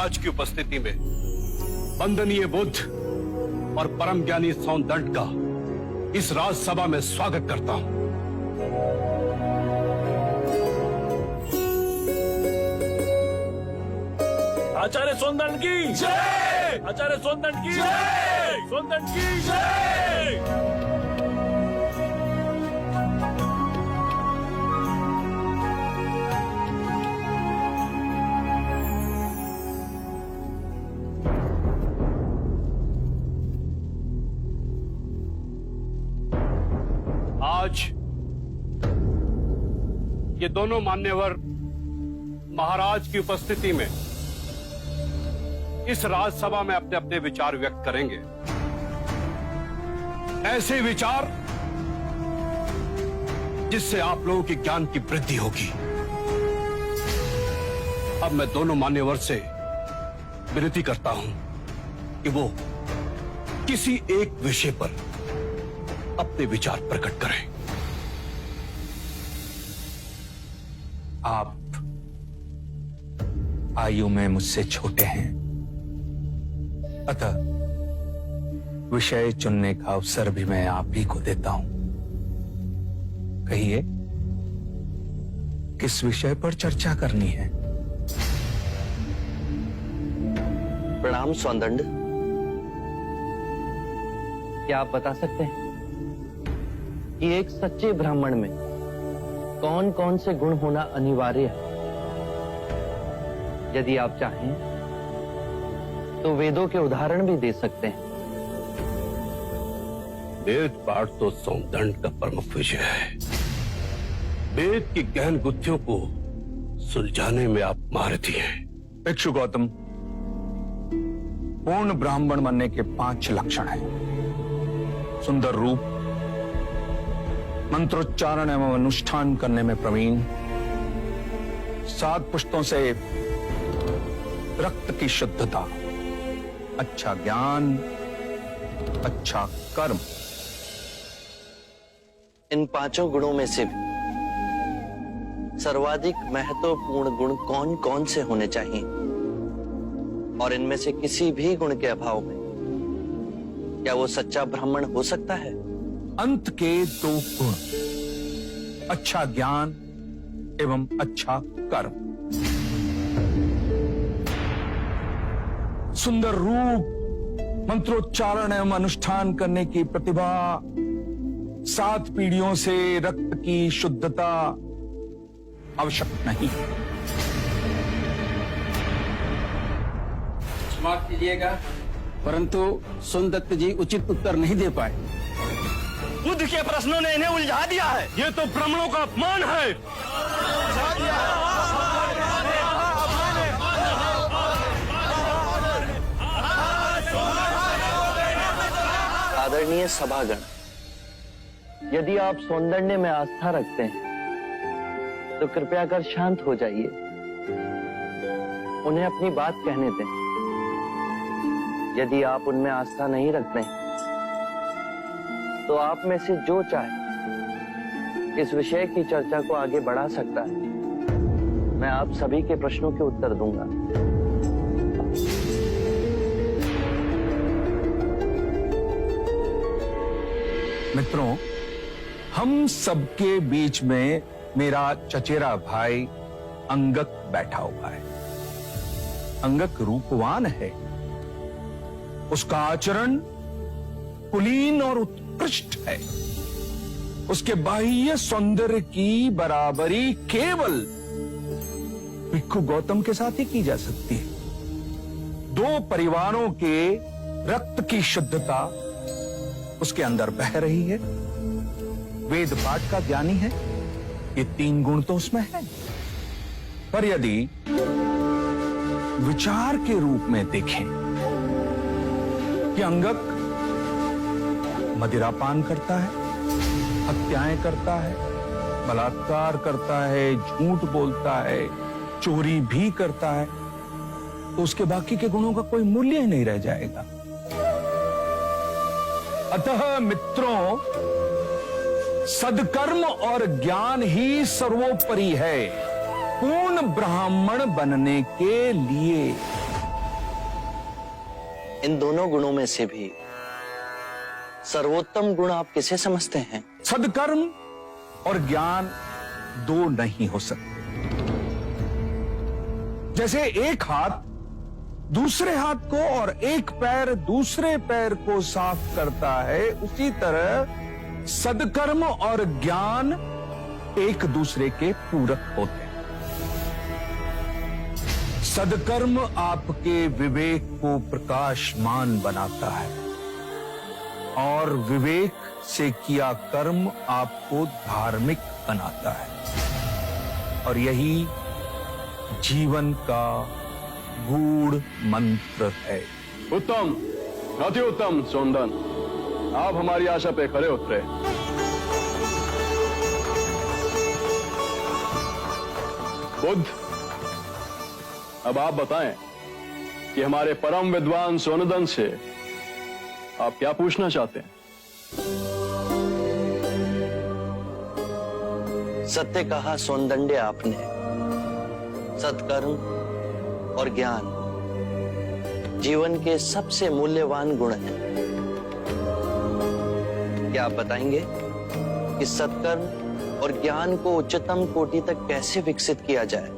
महाराज की उपस्थिति में वंदनीय बुद्ध और परम ज्ञानी सौंदंड का इस राजसभा में स्वागत करता हूं। आचार्य सौंदंड की जय! आचार्य सौंदंड की जय! सौंदंड की जय! आज ये दोनों मान्यवर महाराज की उपस्थिति में इस राजसभा में अपने अपने विचार व्यक्त करेंगे। ऐसे विचार जिससे आप लोगों के ज्ञान की वृद्धि होगी। अब मैं दोनों मान्यवर से विनती करता हूं कि वो किसी एक विषय पर अपने विचार प्रकट करें। आप आयु में मुझसे छोटे हैं, अतः विषय चुनने का अवसर भी मैं आप ही को देता हूं। कहिए, किस विषय पर चर्चा करनी है? प्रणाम सौंदंड। क्या आप बता सकते हैं कि एक सच्चे ब्राह्मण में कौन कौन से गुण होना अनिवार्य है? यदि आप चाहें तो वेदों के उदाहरण भी दे सकते हैं। वेद पाठ तो सौंदंड का प्रमुख विषय है। वेद की गहन गुत्थियों को सुलझाने में आप महारथी हैं। भिक्षु गौतम, पूर्ण ब्राह्मण बनने के 5 लक्षण हैं। सुंदर रूप, मंत्रोच्चारण एवं अनुष्ठान करने में प्रवीण, 7 पुष्टों से रक्त की शुद्धता, अच्छा ज्ञान, अच्छा कर्म। इन 5 गुणों में से भी सर्वाधिक महत्वपूर्ण गुण कौन कौन से होने चाहिए? और इनमें से किसी भी गुण के अभाव में क्या वो सच्चा ब्राह्मण हो सकता है? अंत के 2 गुण, अच्छा ज्ञान एवं अच्छा कर्म। सुंदर रूप, मंत्रोच्चारण एवं अनुष्ठान करने की प्रतिभा, 7 पीढ़ियों से रक्त की शुद्धता आवश्यक नहीं। क्षमा कीजिएगा, परंतु सोनदत्त जी उचित उत्तर नहीं दे पाए। बुद्ध के प्रश्नों ने इन्हें उलझा दिया है। ये तो ब्राह्मणों का अपमान है। आदरणीय सभागण, यदि आप सौंदर्य में आस्था रखते हैं तो कृपया कर शांत हो जाइए। उन्हें अपनी बात कहने दें। यदि आप उनमें आस्था नहीं रखते हैं तो आप में से जो चाहे इस विषय की चर्चा को आगे बढ़ा सकता है। मैं आप सभी के प्रश्नों के उत्तर दूंगा। मित्रों, हम सबके बीच में मेरा चचेरा भाई अंगक बैठा हुआ है। अंगक रूपवान है, उसका आचरण कुलीन और उत्कृष्ट है। उसके बाह्य सौंदर्य की बराबरी केवल भिक्षु गौतम के साथ ही की जा सकती है। 2 परिवारों के रक्त की शुद्धता उसके अंदर बह रही है। वेद पाठ का ज्ञानी है, ये 3 गुण तो उसमें है। पर यदि विचार के रूप में देखें कि अंगक मदिरापान करता है, हत्याएं करता है, बलात्कार करता है, झूठ बोलता है, चोरी भी करता है, तो उसके बाकी के गुणों का कोई मूल्य ही नहीं रह जाएगा। अतः मित्रों, सदकर्म और ज्ञान ही सर्वोपरि है पूर्ण ब्राह्मण बनने के लिए। इन दोनों गुणों में से भी सर्वोत्तम गुण आप किसे समझते हैं? सदकर्म और ज्ञान दो नहीं हो सकते। जैसे एक हाथ दूसरे हाथ को और एक पैर दूसरे पैर को साफ करता है, उसी तरह सदकर्म और ज्ञान एक दूसरे के पूरक होते हैं। सदकर्म आपके विवेक को प्रकाशमान बनाता है और विवेक से किया कर्म आपको धार्मिक बनाता है, और यही जीवन का गूढ़ मंत्र है। उत्तम, अति उत्तम सोनदन, आप हमारी आशा पे खरे उतरे। बुद्ध, अब आप बताएं कि हमारे परम विद्वान सोनदन से आप क्या पूछना चाहते हैं? सत्य कहा सोनदंडे आपने। सत्कर्म और ज्ञान जीवन के सबसे मूल्यवान गुण हैं। क्या आप बताएंगे कि सत्कर्म और ज्ञान को उच्चतम कोटि तक कैसे विकसित किया जाए?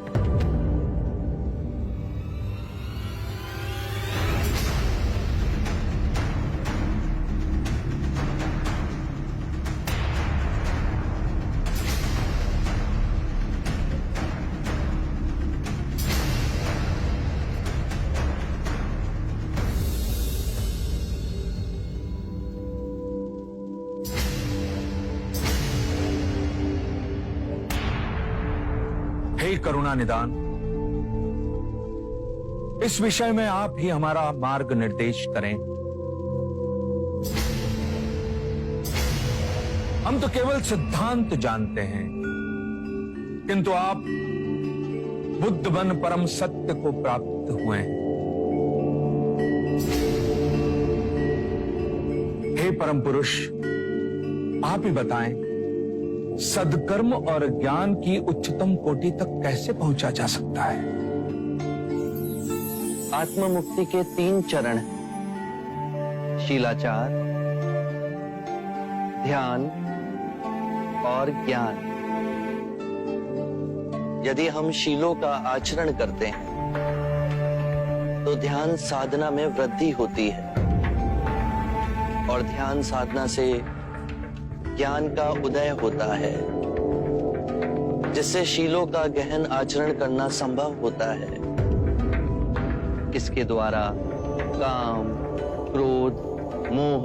हे करुणा निदान, इस विषय में आप ही हमारा मार्ग निर्देश करें। हम तो केवल सिद्धांत जानते हैं, किंतु आप बुद्ध बन परम सत्य को प्राप्त हुए हैं। हे परम पुरुष, आप ही बताएं, सदकर्म और ज्ञान की उच्चतम कोटि तक कैसे पहुंचा जा सकता है? आत्म मुक्ति के 3 चरण हैं: शीलाचार, ध्यान और ज्ञान। यदि हम शीलों का आचरण करते हैं तो ध्यान साधना में वृद्धि होती है, और ध्यान साधना से ज्ञान का उदय होता है, जिससे शीलों का गहन आचरण करना संभव होता है। इसके द्वारा काम, क्रोध, मोह,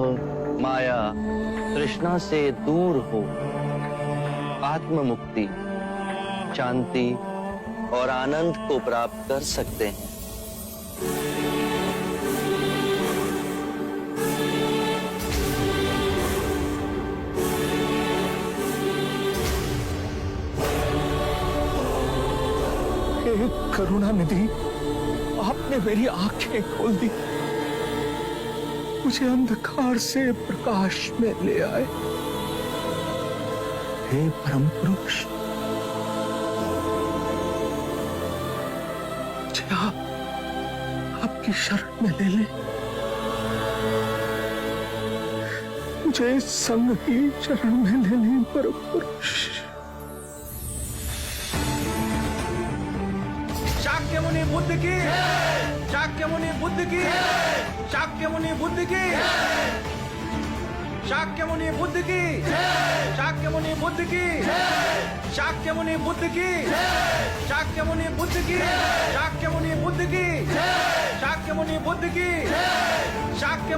माया, तृष्णा से दूर हो आत्म मुक्ति, शांति और आनंद को प्राप्त कर सकते हैं। हे करुणा निधि, आपने मेरी आंखें खोल दी, मुझे अंधकार से प्रकाश में ले आए। हे परम पुरुष, मुझे आपकी शरण में ले ले। मुझे संग की शरण में ले ले परम पुरुष। शाक्य मुनि बुद्ध की, शाक्य मुनि बुद्ध की, शाक्य मुनि बुद्ध की, शाक्य मुनि बुद्ध की, शाक्य मुनि बुद्ध की, शाक्य मुनि बुद्ध की, शाक्य मुनि बुद्ध की, शाक्य मुनि बुद्ध की, शाक्य मुनि बुद्ध की, शाक्य